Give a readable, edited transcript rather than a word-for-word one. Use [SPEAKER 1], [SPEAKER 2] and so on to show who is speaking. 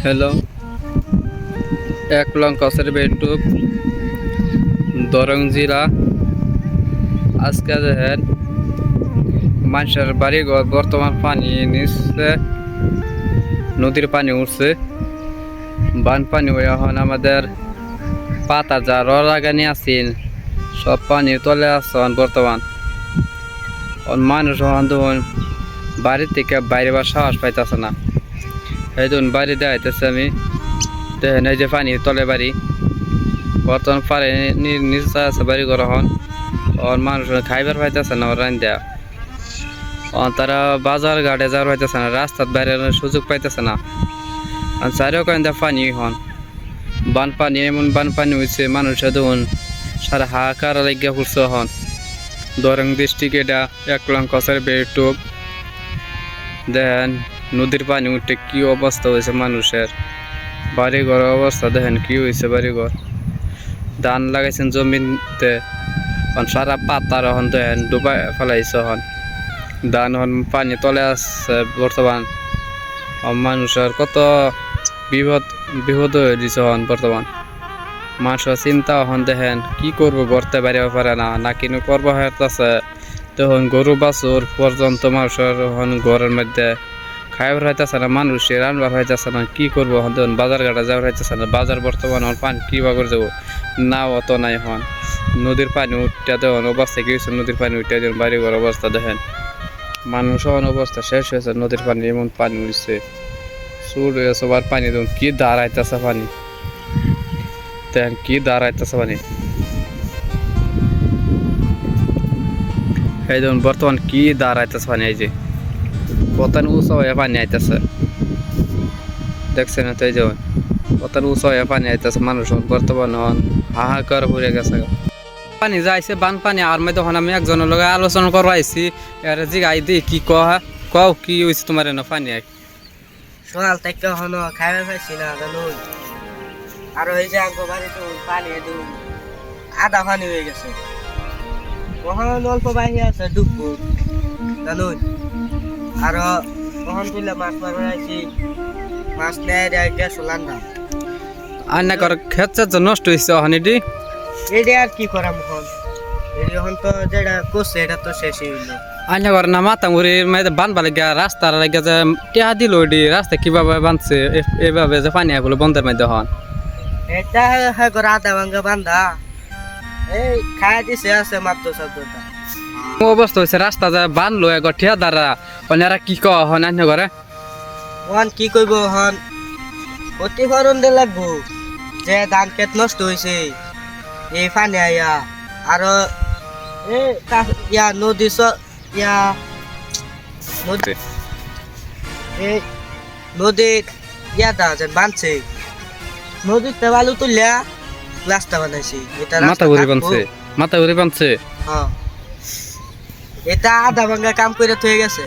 [SPEAKER 1] Hello, এক long কসের বেটুক Darrang জেলা। আজকে দেখেন মানুষের বাড়ি ঘর বর্তমান পানি নিচ্ছে, নদীর পানি উঠছে, বানপানি হয়ে এখন আমাদের পাতা যা লাগানি আছেন সব পানির তলে আসছেন বর্তমান। মানুষ এখন তখন বাড়ি থেকে বাইরে বা সাহস পাইতেছে না, এই তখন বাড়ি দেখাইতেছে আমি দেখেন এই যে পানির তলে বাড়ি বর্তমান পারে নিচে আছে বাড়ি ঘর এখন মানুষ খাইবার পাইতেছে না রান দেয়া, তারা বাজার ঘাটে যাওয়ার পাইতেছে না, রাস্তার বাইরে সুযোগ পাইতেছে না। চারিও কেন পানি হন বানপানি, এমন বানপানি হয়েছে মানুষের দেখুন সারা হাহাকার লাগিয়া পড়ছে। হন দরং ডিস্ট্রিক্ট এটা এক লং কসের বেটুক দেখেন নদীর পানি উঠে কি অবস্থা হয়েছে মানুষের, বাড়িঘর অবস্থা দেখেন কি হয়েছে। বাড়িঘর ধান লাগাইছেন জমিতে, সারা পাতার এখন দেখেন ডুবাই ফেলাইছে, হন ধান হন পানি তলে আসছে বর্তমান। মানুষের কত বিপদ হয়ে দিছে হন বর্তমান। মানুষের চিন্তা হন দেখেন কি করবো, করতে পারিও পারে না, না কিনো করবো হইতেছে। তখন গরু বাছুর পর্যন্ত মানুষের হন ঘরের মধ্যে খাইবার হইতেছে না, মানুষের রান্নার হইতেছে না, কি করবো হন তখন বাজার ঘাটে যাওয়ার হইতেছে না। বাজার বর্তমান হন পানি কি বা করে যাবো, নাও অত নাই হন নদীর পানি উঠতে দেখুন অবস্থা কি হয়েছে। নদীর পানি উঠতে দেখুন বাড়ি ঘর অবস্থা দেখেন, মানুষ হন অবস্থা শেষ হয়েছে। নদীর পানি এমন পানি উঠছে সুর সবার পানি দেখুন কি দাঁড়াইতেছে পানি, দেখেন কি দাঁড়াইতেছে পানি। এই দেখুন বর্তমান কি দাঁড়াইতেছে পানি, এই যে কত উঁচু হয়ে পানি আইতেছে দেখছেন তো। এই যে কত উঁচু হয়ে পানি আইতেছে, মানুষ বর্তমান হন হাহাকার ভরে গেছে। পানি যাইছে বানপানি আর মধ্যে তখন আমি একজনের লগে আলোচনা করবো আইসি, এর জিগাই দি কি কও কি হয়েছে তোমার এনে পানি আই
[SPEAKER 2] সকাল থেকে হনো খাইবার পাইছি না জানুন। আর ওই যে আঙ্গ বাড়িতে পানি একদম আধা পানি হয়ে গেছে, কখন অল্প বাইরে আছে ডুববো জানুন। আর কখন তুলে মাছ মারবার আইছি, মাছ নেয় গ্যাস লান্ডা
[SPEAKER 1] আর না কর খেত নষ্ট হয়েছে ওখানে এটি
[SPEAKER 2] এটি আর কি করাম এখন। এটি এখন তো যেটা করছে এটা তো শেষই হইলো।
[SPEAKER 1] আইনা করে না মাতামুড়ির মেয়েদের বানবা লাগিয়া রাস্তার লাগিয়া যে টেহা দিল ওটি রাস্তা কিভাবে বানছে এভাবে যে পানি আগুলো বন্ধের মধ্যে হন
[SPEAKER 2] এটা হ্যাঁ করে আধা ভাঙ্গা বান্ধা এই খায়া দিছে আছে মাত্র শব্দটা
[SPEAKER 1] অবস্থা হয়েছে। রাস্তা যে বানলো একবার ঠিয়া দ্বারা অনেরা কি কওয়া হন আইনা করে
[SPEAKER 2] ওখান কি করবো হন প্রতিফলন দে লাগবো যে ধান ক্ষেত নষ্ট হয়েছে এই পানি আইয়া। আর ইয়া নদী ইয়া নদী এই নদীর ইয়াটা যে বানছে নদীতে বালু তুলিয়া রাস্তা বানাইছে, এটা
[SPEAKER 1] মাতাবুড়ি বানছে, মাতাবুড়ি বানছে।
[SPEAKER 2] হ্যাঁ এটা আধা ভাঙ্গা কাম করে থয়ে গেছে।